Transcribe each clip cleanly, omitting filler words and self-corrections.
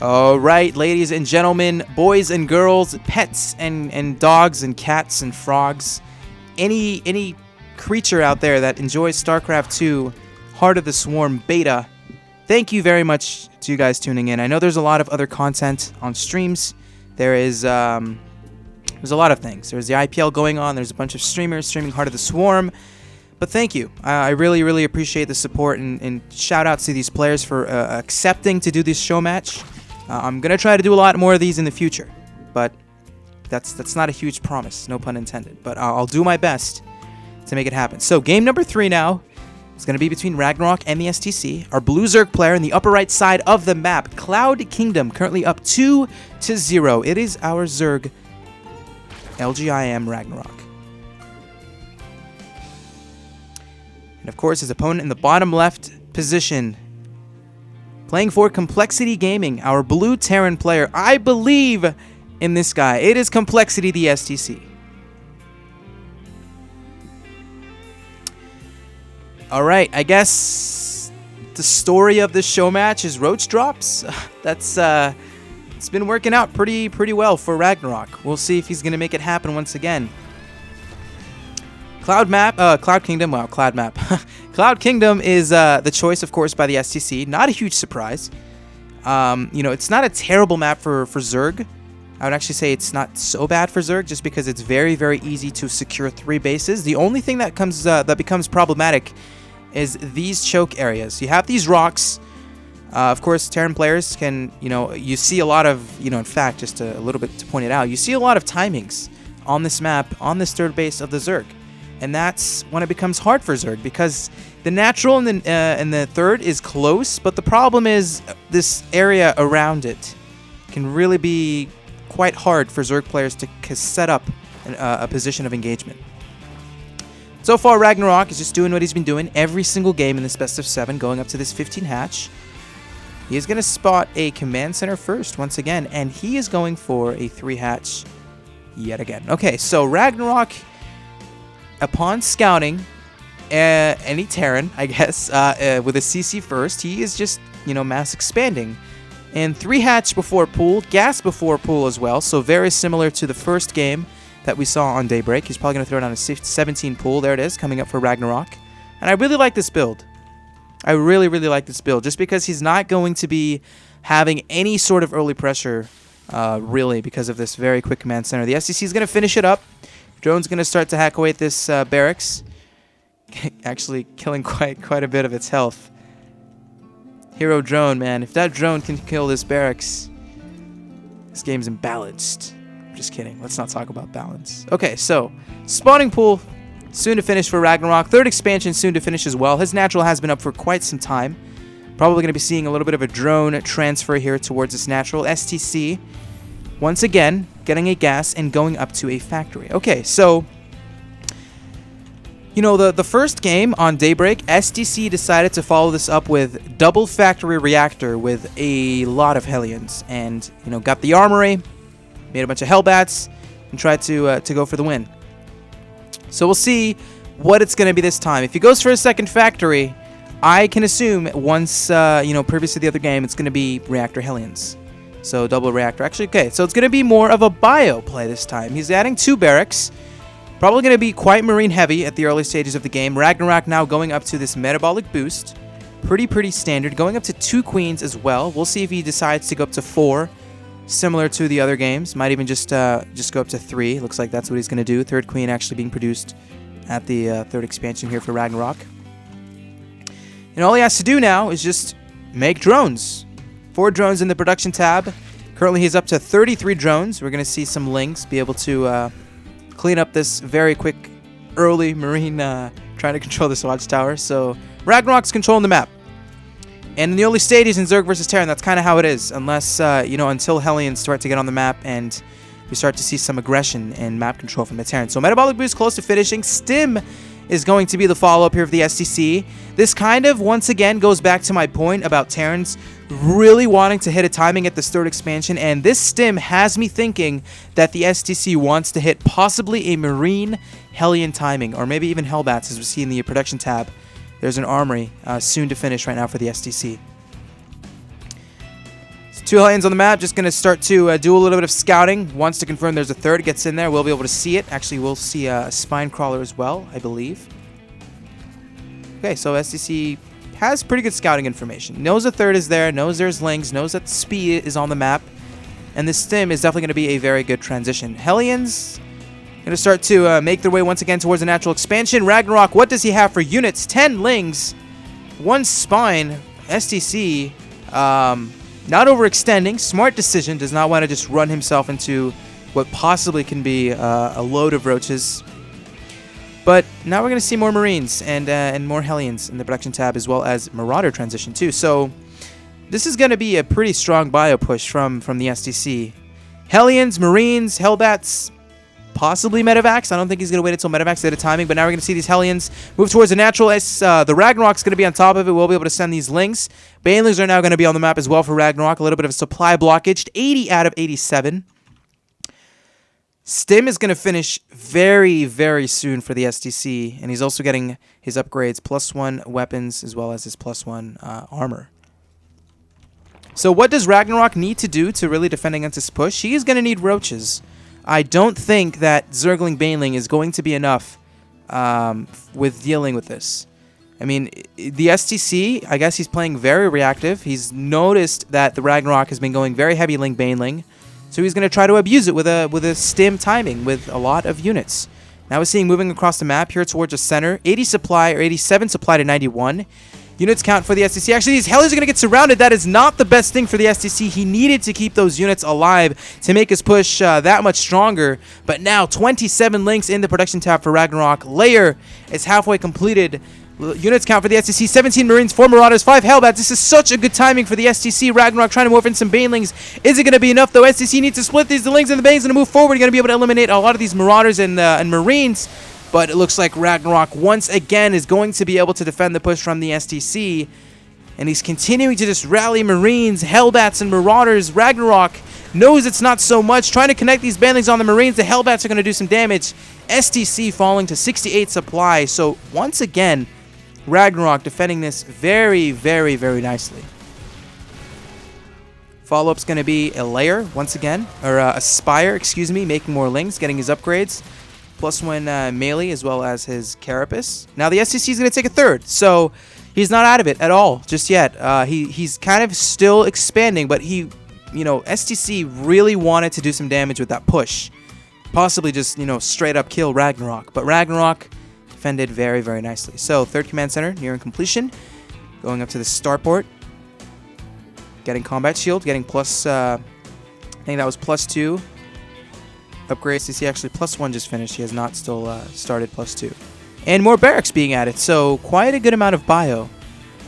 All right, ladies and gentlemen, boys and girls, pets and dogs and cats and frogs, any creature out there that enjoys StarCraft 2 Heart of the Swarm beta, thank you very much to you guys tuning in. I know there's a lot of other content on streams. There's a lot of things. There's the IPL going on. There's a bunch of streamers streaming Heart of the Swarm. But thank you. I really, really appreciate the support, and shout outs to these players for accepting to do this show match. I'm going to try to do a lot more of these in the future, but that's not a huge promise, no pun intended. But I'll do my best to make it happen. So game number 3 now is going to be between Ragnarok and the STC. Our blue Zerg player in the upper right side of the map, Cloud Kingdom, currently up 2-0. It is our Zerg, LGIMRagnaroK. And of course, his opponent in the bottom left position, playing for Complexity Gaming, our blue Terran player. I believe in this guy. It is Complexity, the STC. All right, I guess the story of this show match is Roach drops. That's it's been working out pretty well for Ragnarok. We'll see if he's gonna make it happen once again. Cloud Kingdom is the choice, of course, by the STC. Not a huge surprise. It's not a terrible map for Zerg. I would actually say it's not so bad for Zerg, just because it's very, very easy to secure 3 bases. The only thing that becomes problematic is these choke areas. You have these rocks. Of course, Terran players can, you see a lot of, in fact, just a little bit to point it out, you see a lot of timings on this map, on this third base of the Zerg. And that's when it becomes hard for Zerg, because the natural and the third is close, but the problem is this area around it can really be quite hard for Zerg players to set up a position of engagement. So far, Ragnarok is just doing what he's been doing every single game in this best of 7, going up to this 15 hatch. He is going to spot a command center first once again, and he is going for a 3 hatch yet again. Okay, so Ragnarok, upon scouting any Terran, I guess, with a CC first, he is just, mass expanding. And 3 hatch before pool, gas before pool as well, so very similar to the first game that we saw on Daybreak. He's probably going to throw down a 17 pool. There it is, coming up for Ragnarok. And I really like this build. I really, really like this build, just because he's not going to be having any sort of early pressure, really, because of this very quick command center. The STC is going to finish it up. Drone's going to start to hack away at this barracks, actually killing quite a bit of its health. Hero drone, man. If that drone can kill this barracks, this game's imbalanced. I'm just kidding. Let's not talk about balance. Okay, so spawning pool soon to finish for Ragnarok. 3rd expansion soon to finish as well. His natural has been up for quite some time. Probably going to be seeing a little bit of a drone transfer here towards this natural. STC, once again, getting a gas and going up to a factory. Okay, so, the first game on Daybreak, STC decided to follow this up with double factory reactor with a lot of Hellions. And, got the armory, made a bunch of Hellbats, and tried to go for the win. So we'll see what it's going to be this time. If he goes for a second factory, I can assume once, previous to the other game, it's going to be reactor Hellions. So double reactor. Actually, okay, so it's going to be more of a bio play this time. He's adding 2 barracks. Probably going to be quite marine heavy at the early stages of the game. Ragnarok now going up to this metabolic boost. Pretty standard. Going up to 2 queens as well. We'll see if he decides to go up to 4. Similar to the other games. Might even just go up to 3. Looks like that's what he's going to do. 3rd queen actually being produced at the 3rd expansion here for Ragnarok. And all he has to do now is just make drones. 4 drones in the production tab. Currently, he's up to 33 drones. We're going to see some links be able to clean up this very quick early marine trying to control this watchtower. So Ragnarok's controlling the map. And in the early stages in Zerg versus Terran, that's kind of how it is. Unless, until Hellions start to get on the map and we start to see some aggression and map control from the Terran. So metabolic boost close to finishing. Stim is going to be the follow-up here for the STC. This kind of, once again, goes back to my point about Terrans really wanting to hit a timing at this 3rd expansion, and this stim has me thinking that the STC wants to hit possibly a Marine Hellion timing, or maybe even Hellbats, as we see in the production tab. There's an armory soon to finish right now for the STC. 2 Hellions on the map, just going to start to do a little bit of scouting. Wants to confirm there's a third, gets in there. We'll be able to see it. Actually, we'll see a Spine Crawler as well, I believe. Okay, so STC has pretty good scouting information. Knows a third is there, knows there's Lings, knows that speed is on the map. And this stim is definitely going to be a very good transition. Hellions going to start to make their way once again towards the natural expansion. Ragnarok, what does he have for units? 10 Lings, 1 Spine. STC, not overextending. Smart decision. Does not want to just run himself into what possibly can be a load of roaches. But now we're going to see more Marines and more Hellions in the production tab, as well as Marauder transition too. So this is going to be a pretty strong bio push from the STC. Hellions, Marines, Hellbats, possibly Medivacs. I don't think he's going to wait until Medivacs at a timing, but now we're going to see these Hellions move towards the natural. The Ragnarok's going to be on top of it. We'll be able to send these Lings. Banelings are now going to be on the map as well for Ragnarok. A little bit of a supply blockage. 80 out of 87. Stim is going to finish very, very soon for the STC, and he's also getting his upgrades, +1 weapons as well as his +1 armor. So what does Ragnarok need to do to really defend against this push? He is going to need roaches. I don't think that Zergling Baneling is going to be enough with dealing with this. I mean, the STC, I guess he's playing very reactive. He's noticed that the Ragnarok has been going very heavy Ling Baneling, so he's going to try to abuse it with a stim timing with a lot of units. Now we're seeing moving across the map here towards the center. 80 supply, or 87 supply to 91. Units count for the STC. Actually, these Hellions are going to get surrounded. That is not the best thing for the STC. He needed to keep those units alive to make his push that much stronger. But now, 27 Links in the production tab for Ragnarok. Layer is halfway completed. Units count for the STC. 17 Marines, 4 Marauders, 5 Hellbats. This is such a good timing for the STC. Ragnarok trying to move in some Banelings. Is it going to be enough, though? STC needs to split these. The Lings and the Banes going to move forward. You're going to be able to eliminate a lot of these Marauders and Marines. But it looks like Ragnarok once again is going to be able to defend the push from the STC. And he's continuing to just rally Marines, Hellbats, and Marauders. Ragnarok knows it's not so much. Trying to connect these Banelings on the Marines. The Hellbats are going to do some damage. STC falling to 68 supply. So once again, Ragnarok defending this very, very, very nicely. Follow-up's going to be a Layer once again. Or a Spire, excuse me, making more Lings, getting his upgrades. +1 melee as well as his Carapace. Now the STC is going to take a third, so he's not out of it at all just yet. He's kind of still expanding, but STC really wanted to do some damage with that push. Possibly just, straight up kill Ragnarok. But Ragnarok defended very, very nicely. So third command center nearing completion. Going up to the starport. Getting combat shield, getting plus, I think that was +2. Upgrades. You see, actually +1 just finished. He has not still started +2. And more barracks being added, so quite a good amount of bio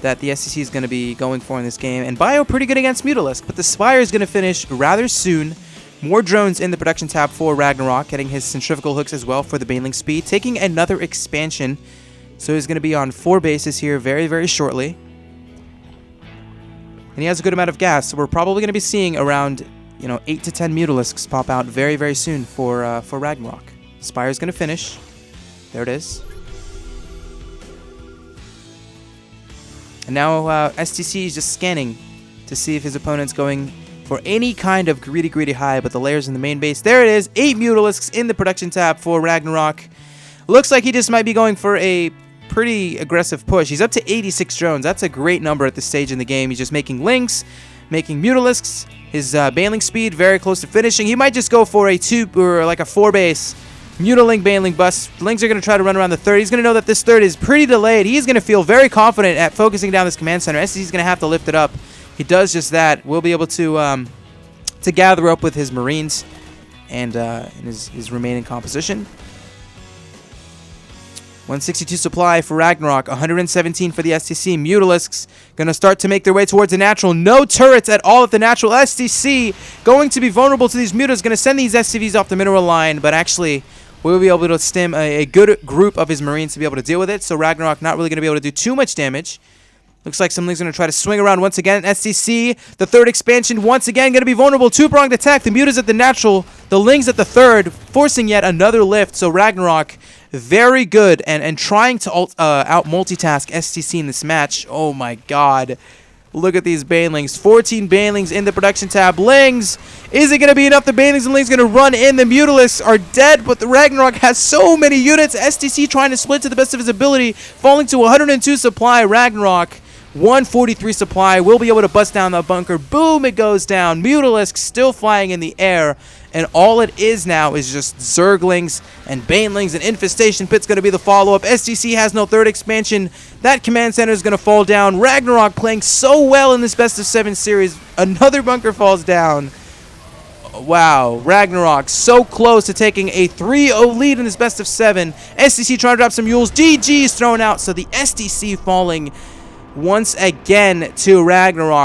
that the STC is going to be going for in this game. And bio pretty good against Mutalisk, but the Spire is going to finish rather soon. More drones in the production tab for Ragnarok, getting his centrifugal hooks as well for the Baneling speed, taking another expansion. So he's going to be on 4 bases here very, very shortly. And he has a good amount of gas, so we're probably going to be seeing around 8 to 10 Mutalisks pop out very, very soon for Ragnarok. Spire's going to finish. There it is. And now STC is just scanning to see if his opponent's going for any kind of greedy high, but the Layer's in the main base. There it is. 8 Mutalisks in the production tab for Ragnarok. Looks like he just might be going for a pretty aggressive push. He's up to 86 drones. That's a great number at this stage in the game. He's just making Links, making Mutalisks. His Baneling speed very close to finishing. He might just go for a 2 or like a 4 base Mutaling Baneling bust. Lings are going to try to run around the third. He's going to know that this third is pretty delayed. He's going to feel very confident at focusing down this command center. STC is going to have to lift it up. He does just that. We'll be able to gather up with his Marines and his remaining composition. 162 supply for Ragnarok, 117 for the STC. Mutalisks going to start to make their way towards the natural. No turrets at all at the natural. STC going to be vulnerable to these mutas. Going to send these SCVs off the mineral line, but actually we'll be able to stem a good group of his Marines to be able to deal with it. So Ragnarok not really going to be able to do too much damage. Looks like something's going to try to swing around once again. STC, the third expansion, once again going to be vulnerable. Two-pronged attack. The mutas at the natural, the Lings at the third, forcing yet another lift. So Ragnarok very good and trying to out multitask STC in this match. Oh my god. Look at these Banelings. 14 Banelings in the production tab. Lings. Is it going to be enough? The Banelings and Lings going to run in. The Mutalisks are dead, but the Ragnarok has so many units. STC trying to split to the best of his ability. Falling to 102 supply. Ragnarok, 143 supply. Will be able to bust down the bunker. Boom, it goes down. Mutalisks still flying in the air. And all it is now is just Zerglings and Banelings, and Infestation Pit's going to be the follow-up. STC has no third expansion. That command center is going to fall down. Ragnarok playing so well in this best of 7 series. Another bunker falls down. Wow, Ragnarok so close to taking a 3-0 lead in this best of 7. STC trying to drop some mules. GG is thrown out, so the STC falling once again to Ragnarok.